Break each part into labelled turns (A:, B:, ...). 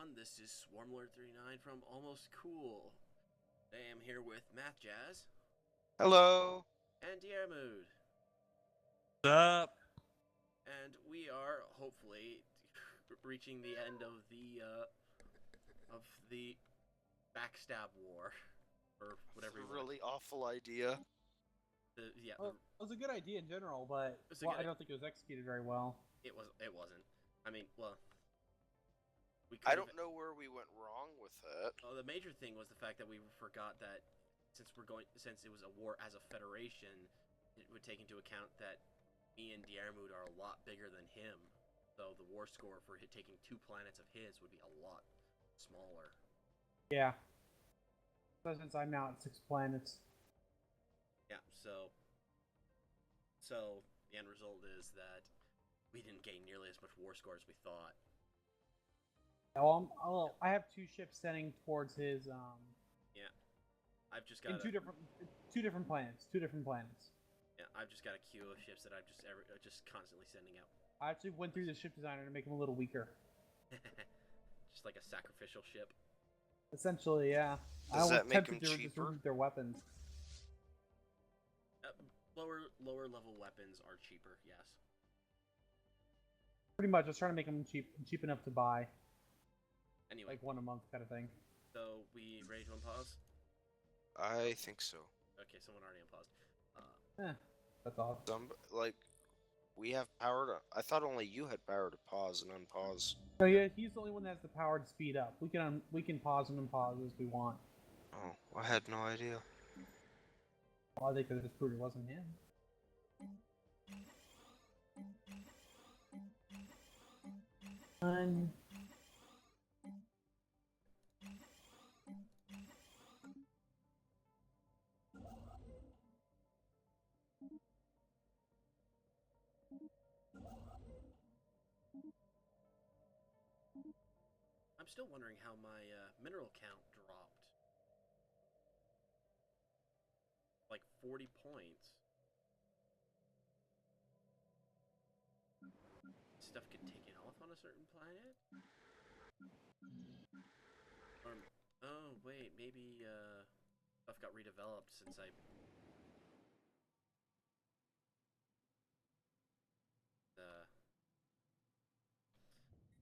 A: everyone, this is Swarmlord39 from Almost Cool. Today I'm here with Mathjazz
B: Hello.
A: and Diarmood.
C: What's up?
A: And we are, hopefully, reaching the end of the backstab war. Or whatever
B: It's
A: you
B: a really awful idea.
C: Well, it was a good idea in general, but I don't think it was executed very well.
A: It wasn't. I mean, well...
B: I don't know where we went wrong with it.
A: Well, the major thing was the fact that we forgot that since it was a war as a federation, it would take into account that me and Diarmood are a lot bigger than him. So the war score for taking 2 planets of his would be a lot smaller.
C: Yeah. So since I'm now at 6 planets.
A: Yeah, so the end result is that we didn't gain nearly as much war score as we thought.
C: Well, I have 2 ships sending towards his
A: Yeah. I've just got
C: in two different planets.
A: Yeah, I've just got a queue of ships that I'm just constantly sending out.
C: I actually went through the ship designer to make him a little weaker.
A: Just like a sacrificial ship.
C: Essentially, yeah.
B: Does that make them cheaper?
C: Their weapons.
A: Lower level weapons are cheaper, yes.
C: Pretty much, I was trying to make them cheap enough to buy.
A: Anyway.
C: Like 1 a month kind of thing.
A: So, we ready to unpause?
B: I think so.
A: Okay, someone already unpaused.
C: That's odd.
B: We have power to... I thought only you had power to pause and unpause.
C: So yeah, he's the only one that has the power to speed up. We can pause and unpause as we want.
B: Oh, I had no idea.
C: Well, I think that just proved it wasn't him.
A: I'm still wondering how my mineral count dropped. Like 40 points. Stuff get taken off on a certain planet? Or, oh wait, maybe stuff got redeveloped since I...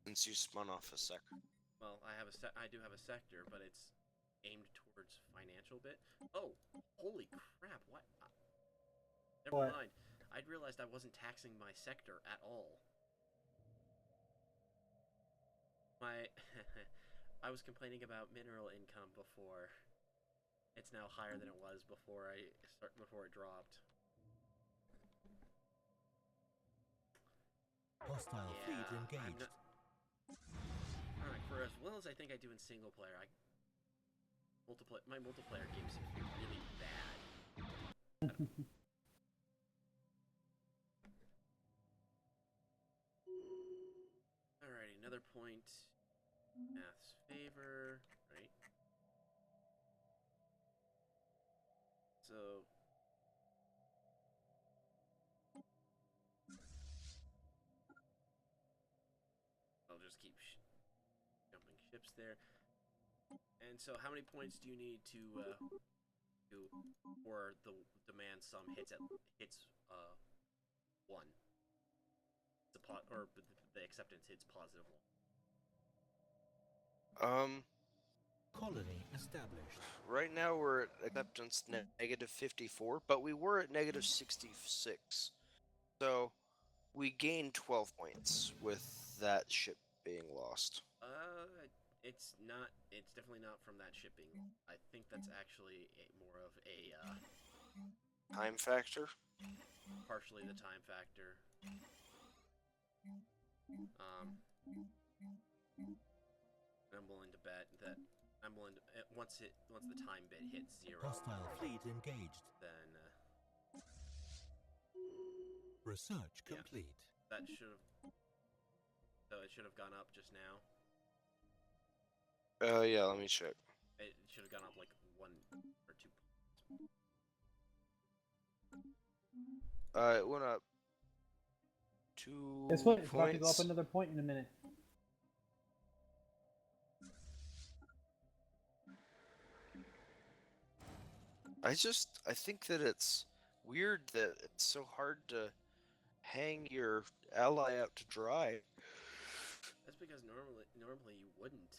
B: Since you spun off a sector.
A: Well, I do have a sector, but it's aimed towards financial bit. Oh, holy crap! What? Never mind. I'd realized I wasn't taxing my sector at all. I was complaining about mineral income before. It's now higher than it was before it dropped.
D: Hostile fleet engaged.
A: Alright, for as well as I think I do in single player, my multiplayer game seems to be really bad. Alrighty, another point. Math's favor, right? So... I'll just keep jumping ships there. And so how many points do you need to for the demand sum hits 1? Or the acceptance hits +1.
D: Colony established.
B: Right now we're at acceptance -54, but we were at -66. So we gained 12 points with that ship being lost.
A: It's definitely not from that shipping. I think that's actually more of a
B: Time factor?
A: Partially the time factor. I'm willing to bet that once the time bit hits 0.
D: Hostile fleet engaged.
A: Then
D: Research complete.
A: That should have. So it should have gone up just now.
B: Yeah, let me check.
A: It should have gone up like 1 or 2 points.
B: It went up 2
C: Guess what? It's about to
B: points.
C: go up another point in a minute.
B: I think that it's weird that it's so hard to hang your ally out to dry.
A: That's because normally you wouldn't.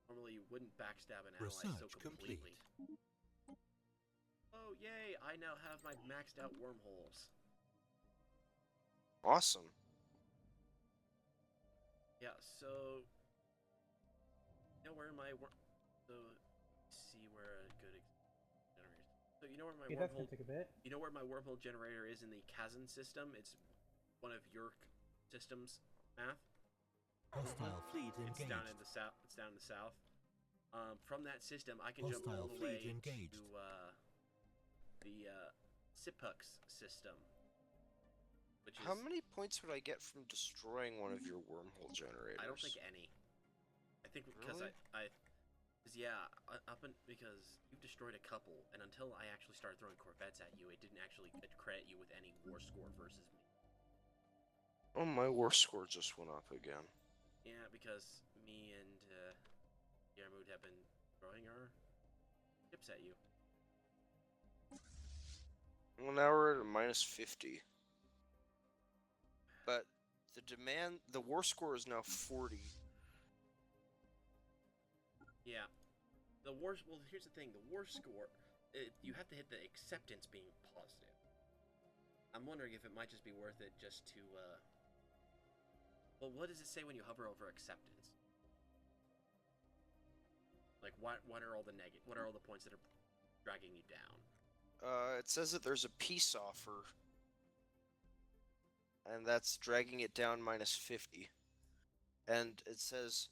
A: Normally you wouldn't backstab an ally so
D: Research
A: completely.
D: complete.
A: Oh yay! I now have my maxed out wormholes.
B: Awesome.
A: Yeah. So. You know where my so see where a good generator. So you know where my
C: that's
A: wormhole.
C: gonna take a bit.
A: You know where my wormhole generator is in the Kazan system? It's one of your systems, Math.
D: Hostile fleet
A: It's
D: engaged.
A: down in the south. It's down in the south. From that system, I can jump
D: Hostile
A: all the
D: fleet
A: way
D: engaged.
A: to the Sipux system. Which is,
B: How many points would I get from destroying one of your wormhole generators?
A: I don't think any. I think because
B: Really?
A: because you've destroyed a couple, and until I actually started throwing Corvettes at you, it didn't actually credit you with any war score versus me.
B: Oh, my war score just went up again.
A: Yeah, because me and Yarmood have been throwing our ships at you.
B: Well, now we're at a minus 50. But the war score is now 40.
A: Yeah. Well, here's the thing. The war score, you have to hit the acceptance being positive. I'm wondering if it might just be worth it just to, well, what does it say when you hover over acceptance? Like, what are all the what are all the points that are dragging you down?
B: It says that there's a peace offer. And that's dragging it down minus 50. And it says,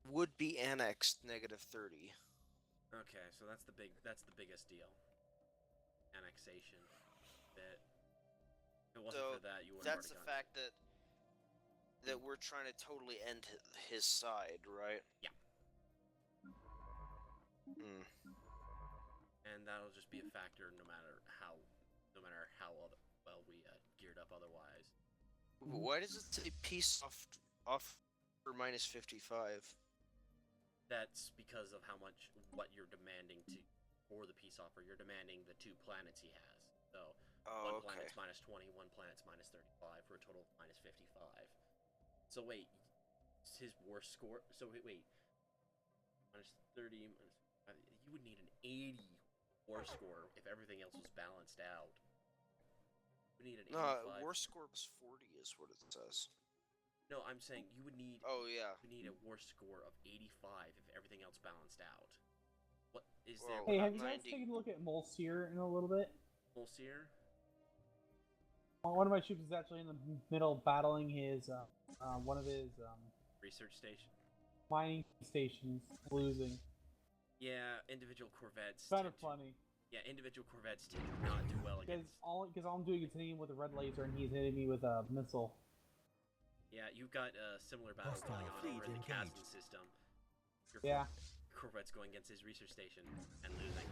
B: would be annexed negative 30.
A: Okay, so that's the biggest deal. Annexation. That if it wasn't for that, you would have
B: That's
A: already
B: the fact that we're trying to totally end his side, right?
A: Yeah.
B: Hmm.
A: And that'll just be a factor no matter how well we geared up otherwise.
B: Why does it say peace off for minus 55?
A: That's because of what you're demanding for the peace offer. You're demanding the 2 planets he has. So one planet's minus 20, one planet's minus 35 for a total of minus 55. So wait, his war score. So wait, minus 30. You would need an 80 war score if everything else was balanced out. You would need an 85.
B: War score plus 40 is what it says.
A: No, I'm saying you would need.
B: Oh yeah.
A: You need a war score of 85 if everything else balanced out. What is
B: Well,
A: there?
C: Hey, have you guys
B: 90.
C: taken a look at Molseer in a little bit?
A: Molseer?
C: One of my troops is actually in the middle battling his one of his
A: Research station.
C: mining stations, losing.
A: Yeah, individual corvettes.
C: Kind of funny.
A: Yeah, individual corvettes tend to not do well against.
C: Because all I'm doing is hitting him with a red laser, and he's hitting me with a missile.
A: Yeah, you've got a similar battle
D: Hostile
A: going on
D: fleet
A: over in the
D: engaged.
A: Kazan system. Your
C: Yeah.
A: corvette's going against his research station and losing.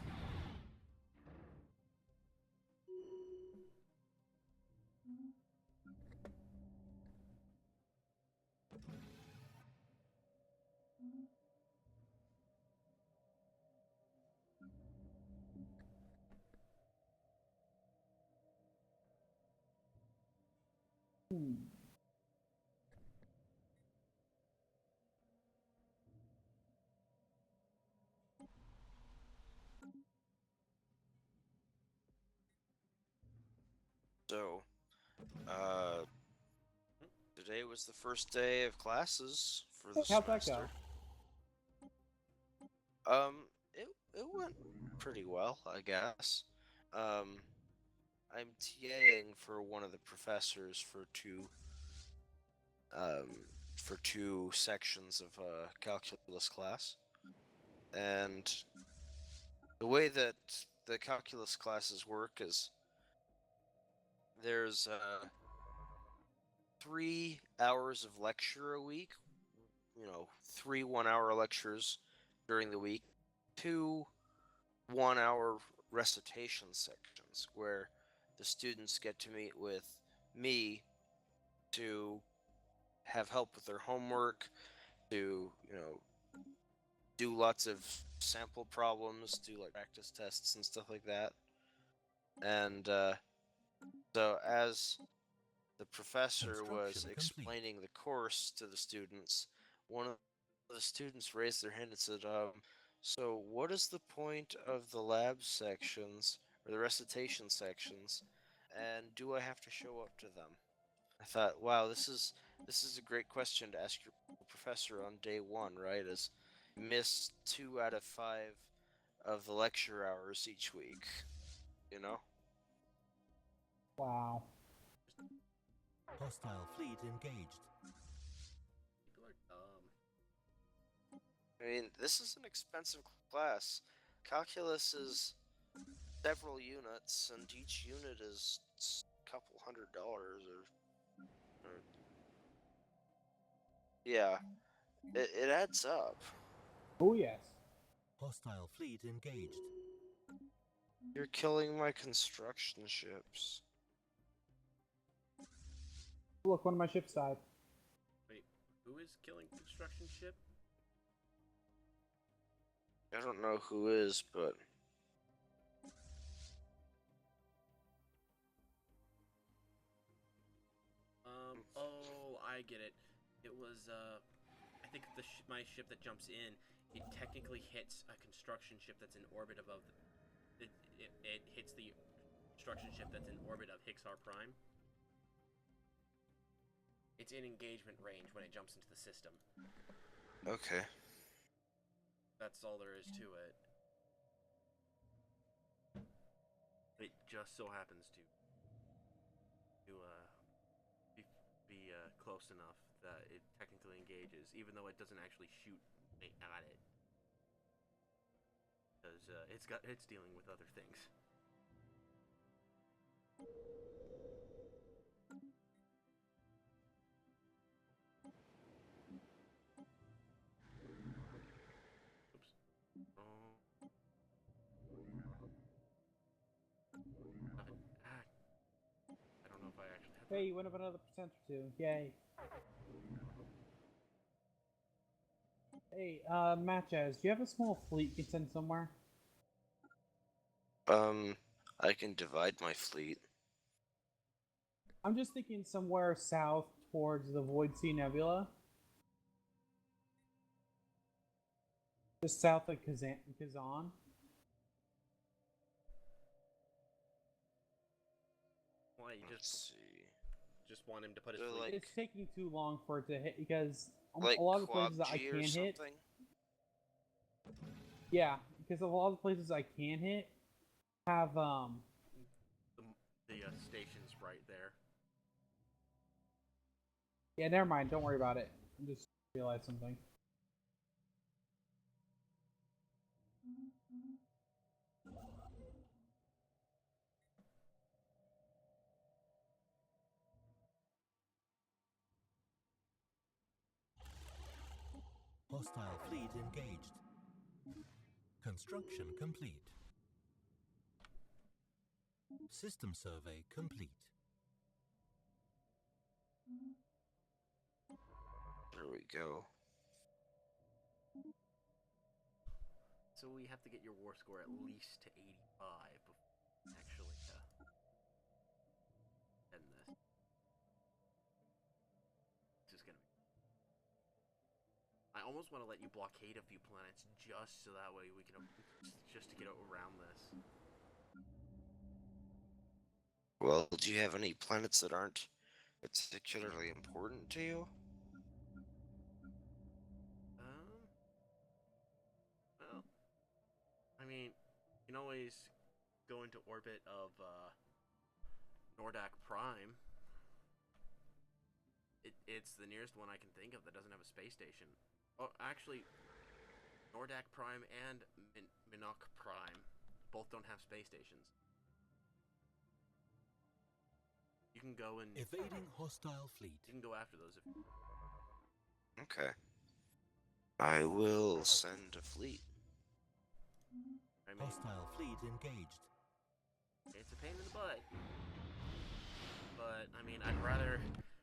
B: So, today was the first day of classes for the
C: How'd that
B: semester. It went pretty well, I guess. I'm TAing for one of the professors for two sections of a calculus class, and the way that the calculus classes work is there's 3 hours of lecture a week, 3 1-hour lectures during the week, 2 1-hour recitation sections where the students get to meet with me to have help with their homework, to do lots of sample problems, do like practice tests and stuff like that. And so as the professor was
D: Construction
B: explaining the course to the students, one of the students raised their hand and said, so what is the point of the lab sections or the recitation sections, and do I have to show up to them? I thought, wow, this is a great question to ask your professor on day one, right? As you miss 2 out of 5 of the lecture hours each week, you know?
C: Wow.
D: Hostile fleet engaged.
A: People are dumb.
B: I mean, this is an expensive class. Calculus is several units, and each unit is a couple $100 or yeah, it adds up.
C: Oh yes.
D: Hostile fleet engaged.
B: You're killing my construction ships.
C: Look, one of my ships died.
A: Wait, who is killing construction ship?
B: I don't know who is, but
A: Oh, I get it. It was, I think my ship that jumps in, it technically hits a construction ship that's in orbit above it hits the construction ship that's in orbit of Hixar Prime. It's in engagement range when it jumps into the system.
B: okay.
A: That's all there is to it. It just so happens to be close enough that it technically engages, even though it doesn't actually shoot at it, because it's dealing with other things. Oops. Oh. I don't know if I actually have.
C: Hey, you went up another percent or two. Yay. Hey, Mathjazz, do you have a small fleet you can send somewhere?
B: I can divide my fleet.
C: I'm just thinking somewhere south towards the Void Sea Nebula. Just south of Kazan.
A: Why you
B: Let's see.
A: just want him to put his
B: They're
A: fleet?
B: like-
C: It's taking too long for it to hit because
B: Like
C: a lot of the places that I
B: Quab G or
C: can hit.
B: something?
C: Yeah, because a lot of the places I can hit have
A: The station's right there.
C: Yeah, never mind. Don't worry about it. I just realized something.
D: Hostile fleet engaged. Construction complete. System survey complete.
B: There we go.
A: So we have to get your war score at least to 85 before actually end this. This is gonna be. I almost want to let you blockade a few planets just so that way we can just to get around this.
B: Well, do you have any planets that aren't particularly important to you?
A: Well, I mean, you can always go into orbit of Nordak Prime. It's the nearest one I can think of that doesn't have a space station. Oh, actually, Nordak Prime and Minok Prime both don't have space stations. You can go and
D: Evading hostile fleet.
A: you can go after those if.
B: Okay. I will send a fleet.
A: I mean,
D: Hostile fleet engaged.
A: it's a pain in the butt. But, I mean, I'd rather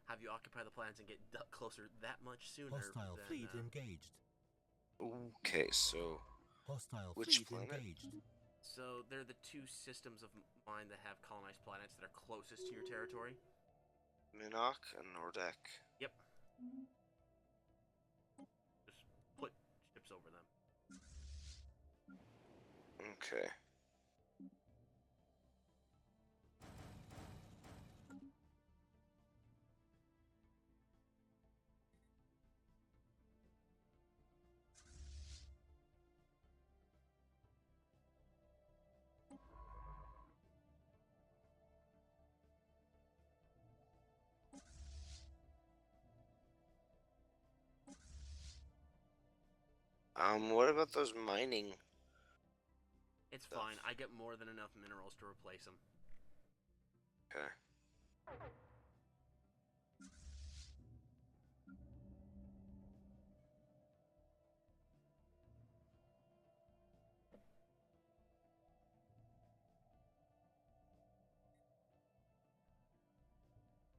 A: have you occupy the planets and get closer that much sooner
D: Hostile
A: than,
D: fleet engaged.
B: Okay, so
D: Hostile
B: which
D: fleet
B: planet?
D: engaged.
A: So they're the two systems of mine that have colonized planets that are closest to your territory.
B: Minok and Nordak.
A: Yep. Just put ships over them.
B: Okay. What about those mining?
A: It's
B: Stuff.
A: fine. I get more than enough minerals to replace them.
B: Okay.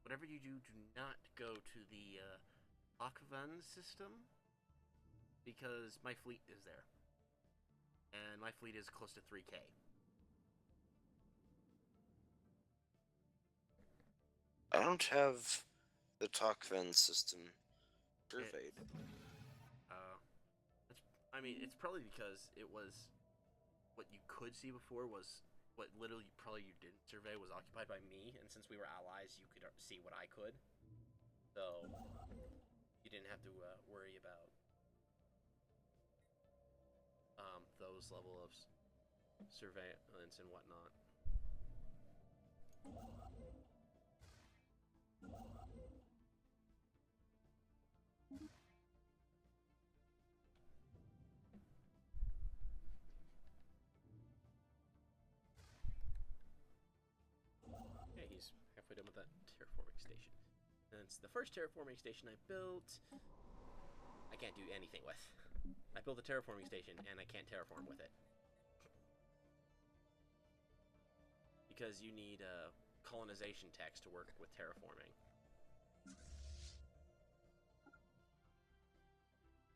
A: Whatever you do, do not go to the Akvan system, because my fleet is there. And my fleet is close to 3K.
B: I don't have the Tokven system surveyed.
A: I mean, it's probably because it was what you could see before was what literally probably you didn't survey was occupied by me, and since we were allies, you could see what I could. So you didn't have to worry about those level of surveillance and whatnot. Okay, he's halfway done with that terraforming station. And it's the first terraforming station I built. I can't do anything with. I built a terraforming station and I can't terraform with it. Because you need colonization text to work with terraforming.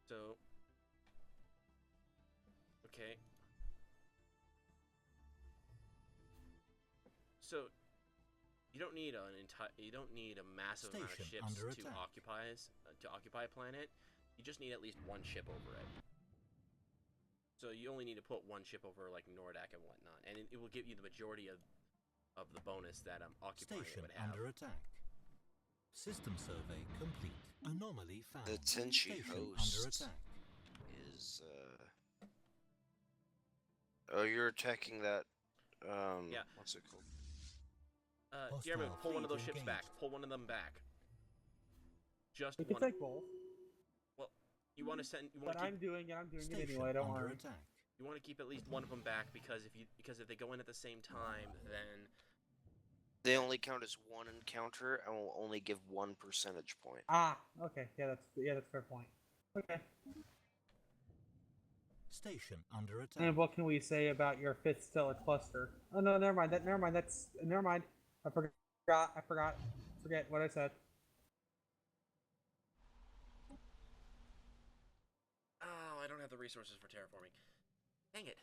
A: So, okay. So, you don't need a massive amount of ships to occupy a planet. You just need at least one ship over it. So you only need to put one ship over like Nordak and whatnot, and it will give you the majority of the bonus that occupying
D: Station
A: it would have.
D: under attack. System survey complete. Anomaly found.
B: The Tenchi
D: Station
B: host
D: under attack.
B: is Oh, you're attacking that
A: Yeah.
B: What's it called?
A: Diarmu, pull one of those
D: fleet
A: ships back. Pull one of them back. Just
C: We
A: one.
C: can take both.
A: Well, you want to send. You
C: But
A: want to keep.
C: I'm doing it
D: Station
C: anyway. Don't
D: under
C: worry.
D: attack.
A: You want to keep at least one of them back because if they go in at the same time, then
B: They only count as one encounter and will only give 1 percentage point.
C: Ah, okay. Yeah, that's a fair point. Okay.
D: Station under attack.
C: And what can we say about your fifth stellar cluster? Oh no, never mind. Never mind. I forgot. Forget what I said.
A: oh, I don't have the resources for terraforming. Dang it.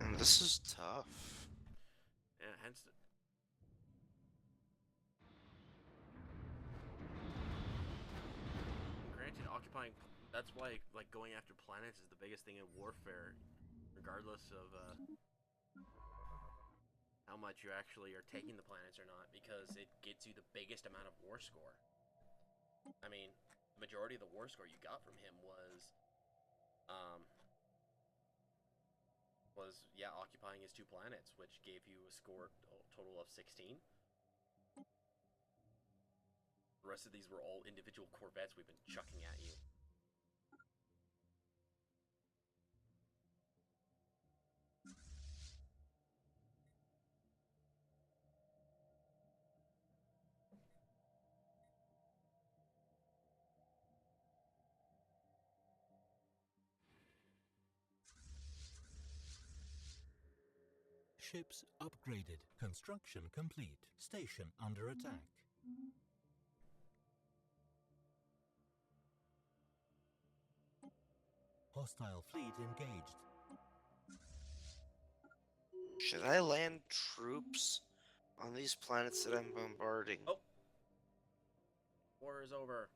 B: And this is tough.
A: Yeah, hence. Granted, occupying. That's why, like, going after planets is the biggest thing in warfare, regardless of how much you actually are taking the planets or not, because it gets you the biggest amount of war score. I mean, the majority of the war score you got from him was occupying his 2 planets, which gave you a score total of 16. The rest of these were all individual corvettes we've been chucking at you.
D: Ships upgraded. Construction complete. Station under attack. Hostile fleet engaged.
B: Should I land troops on these planets that I'm bombarding?
A: Oh. War is over.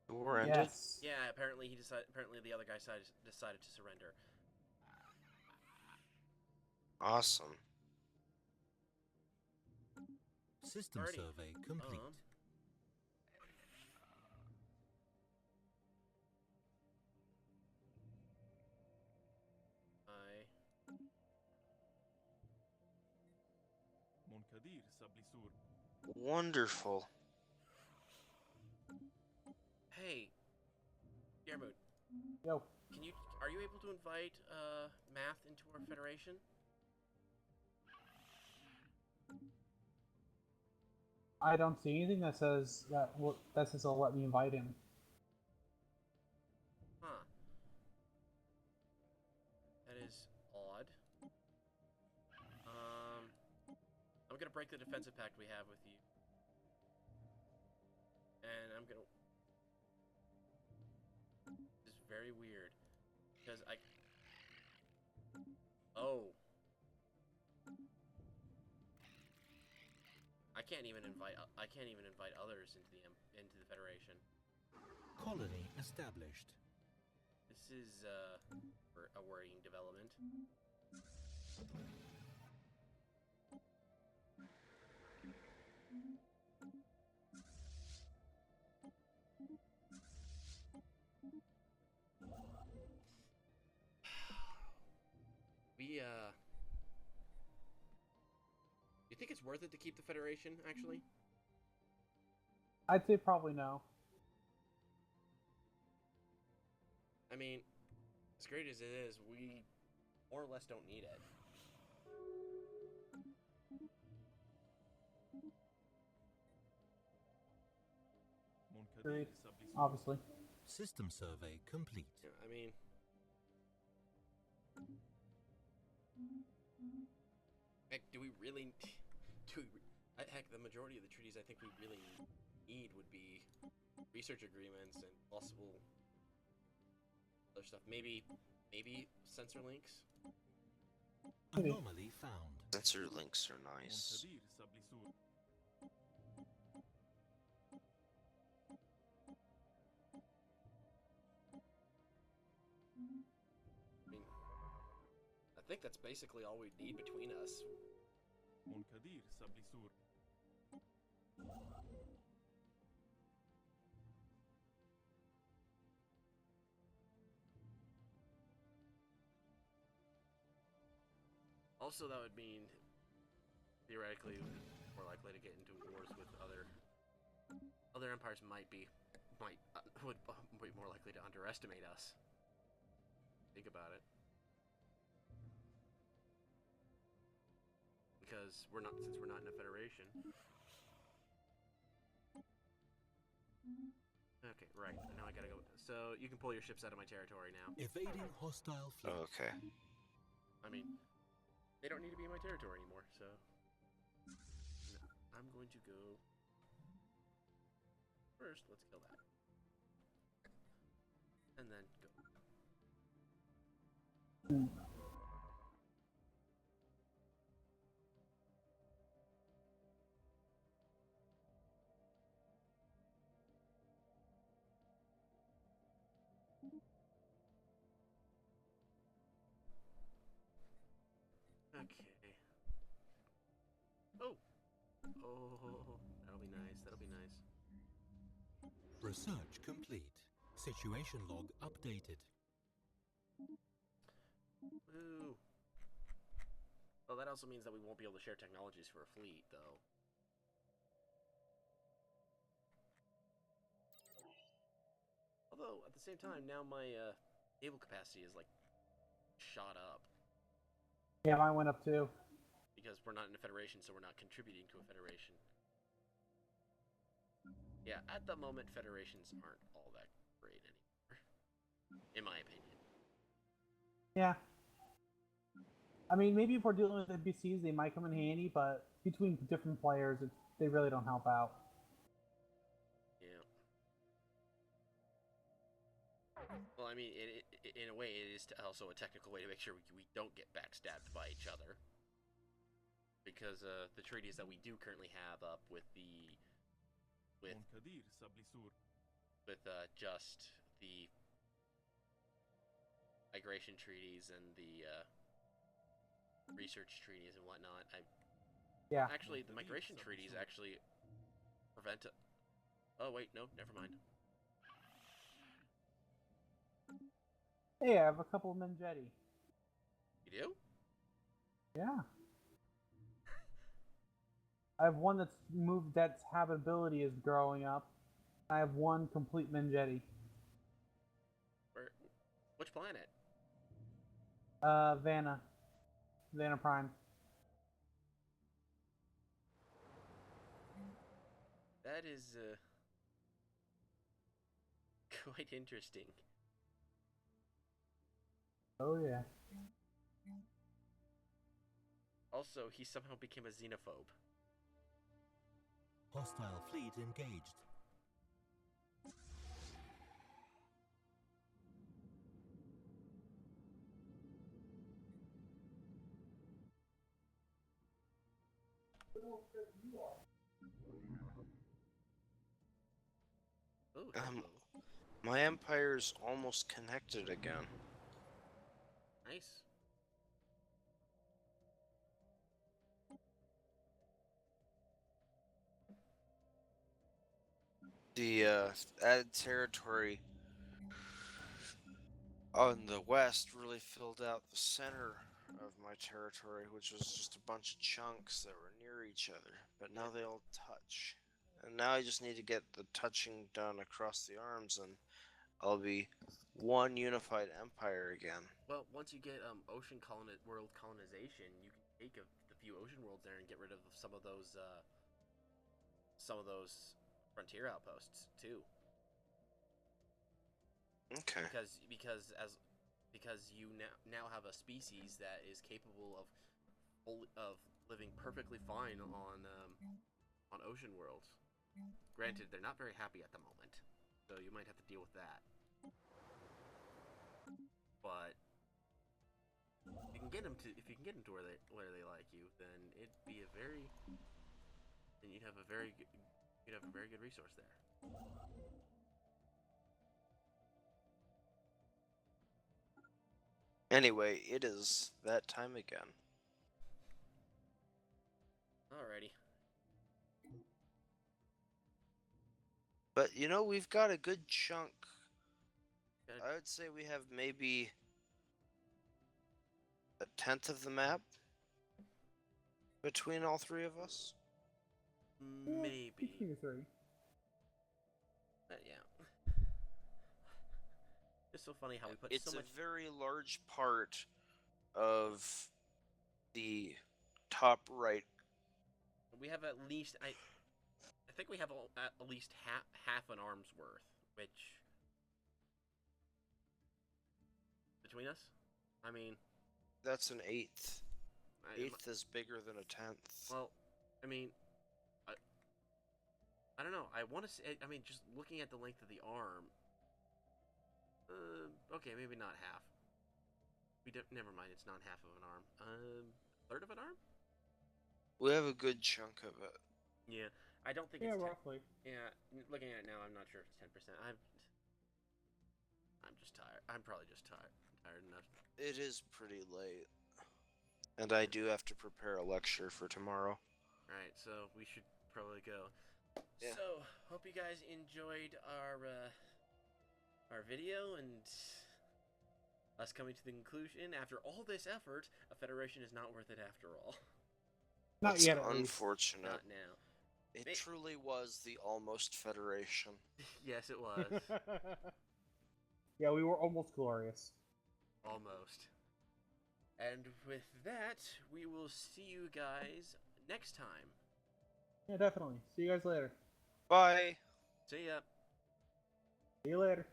B: The war ended?
C: Yes.
A: Yeah, apparently he decided. Apparently the other guy decided to surrender.
B: Awesome.
D: System
A: Alrighty.
D: survey complete.
B: Wonderful.
A: Hey, Yermut,
C: Yo.
A: are you able to invite Math into our federation?
C: I don't see anything that says it'll let me invite him.
A: Huh. That is odd. I'm gonna break the defensive pact we have with you. And I'm gonna... This is very weird. Because Oh. I can't even invite others into the Federation.
D: Colony established.
A: This is a worrying development. You think it's worth it to keep the Federation, actually?
C: I'd say probably no.
A: I mean, as great as it is, we more or less don't need it.
C: Agreed. Obviously.
D: System survey complete.
A: Yeah, I mean... Heck, do we really... Heck, the majority of the treaties I think we really need would be research agreements and possible other stuff. Maybe sensor links?
C: Maybe.
D: Anomaly found.
B: Sensor links are nice.
A: I mean, I think that's basically all we need between us. Also, that would mean, theoretically, we're likely to get into wars with other empires. Would be more likely to underestimate us. Think about it, because since we're not in a federation. Okay, right. Now I gotta go. So you can pull your ships out of my territory now.
D: Evading hostile fleet.
B: Okay.
A: I mean, they don't need to be in my territory anymore, so... No, I'm going to go... First, let's kill that. And then go. Okay. Oh! Oh, that'll be nice, that'll be nice.
D: Research complete. Situation log updated.
A: Woo! Well, that also means that we won't be able to share technologies for a fleet, though. Although, at the same time, now my naval capacity is, like, shot up.
C: Yeah, mine went up too.
A: Because we're not in a federation, so we're not contributing to a federation. Yeah, at the moment, federations aren't all that great anymore. In my opinion.
C: Yeah. I mean, maybe if we're dealing with NPCs, they might come in handy, but between different players, they really don't help out.
A: Yeah. Well, I mean, in a way, it is also a technical way to make sure we don't get backstabbed by each other. Because the treaties that we do currently have up with just the migration treaties and the research treaties and whatnot.
C: Yeah.
A: Actually, the migration treaties actually prevent. Oh wait, no, never mind.
C: Hey, I have a couple of Menjetti.
A: You do?
C: Yeah. I have one that's moved, that's habitability is growing up. I have one complete Menjetti.
A: Where? Which planet?
C: Vanna. Vanna Prime.
A: That is quite interesting.
C: Oh yeah.
A: Also, he somehow became a xenophobe.
D: Hostile fleet engaged.
A: Oh, hello.
B: My empire's almost connected again.
A: Nice.
B: The added territory on the west really filled out the center of my territory, which was just a bunch of chunks that were near each other. But now they all touch. And now I just need to get the touching done across the arms, and I'll be one unified empire again.
A: Well, once you get world colonization, you can take the few ocean worlds there and get rid of some of those frontier outposts too.
B: Okay.
A: Because you now have a species that is capable of living perfectly fine on ocean worlds. Granted, they're not very happy at the moment, so you might have to deal with that. But if you can get them to where they like you, then you'd have a very good resource there.
B: Anyway, it is that time again.
A: Alrighty.
B: But we've got a good chunk. I would say we have maybe a tenth of the map between all three of us.
A: Maybe.
C: Between the three.
A: Yeah. It's so funny how we put
B: It's
A: so much.
B: a very large part of the top right.
A: We have at least I think we have at least half an arm's worth, which between us, I mean,
B: That's an eighth. Eighth is bigger than a tenth.
A: Well, I mean, I don't know. I want to say. I mean, just looking at the length of the arm. Okay, maybe not half. Never mind. It's not half of an arm. Third of an arm.
B: We have a good chunk of it.
A: Yeah, I don't think.
C: Yeah,
A: it's
C: roughly.
A: Yeah, looking at it now, I'm not sure if it's 10%. I'm just tired. I'm probably just tired enough.
B: It is pretty late. And I do have to prepare a lecture for tomorrow.
A: Alright, so we should probably go.
B: Yeah.
A: So, hope you guys enjoyed our video and us coming to the conclusion. After all this effort, a federation is not worth it after all.
C: Not
B: That's
C: yet, at least.
B: unfortunate.
A: Not now.
B: It truly was the almost federation.
A: Yes, it was.
C: Yeah, we were almost glorious.
A: Almost. And with that, we will see you guys next time.
C: Yeah, definitely. See you guys later.
B: Bye!
A: See ya.
C: See you later.